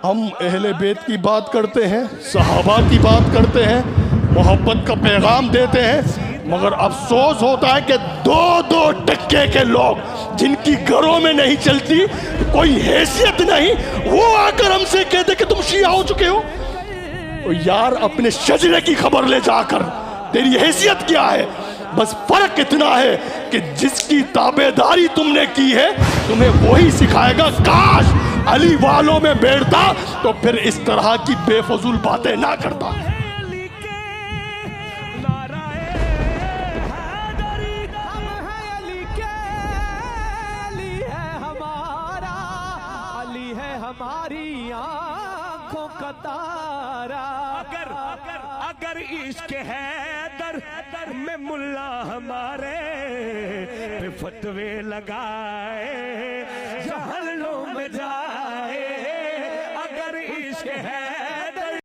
ہم اہل بیت کی بات کرتے ہیں، صحابہ کی بات کرتے ہیں، محبت کا پیغام دیتے ہیں، مگر افسوس ہوتا ہے کہ دو دو ٹکے کے لوگ جن کی گھروں میں نہیں چلتی، کوئی حیثیت نہیں، وہ آ کر ہم سے کہتے کہ تم شیعہ ہو چکے ہو۔ یار اپنے شجرے کی خبر لے جا کر، تیری حیثیت کیا ہے؟ بس فرق اتنا ہے کہ جس کی تابعداری تم نے کی ہے تمہیں وہی سکھائے گا۔ کاش علی والوں میں بیٹھتا تو پھر اس طرح کی بے فضول باتیں نہ کرتا۔ ہماری آنکھوں کا تارا، اگر عشق حیدر میں ملا ہمارے پہ فتوے لگائے جہنم میں جائے، اگر عشق ہے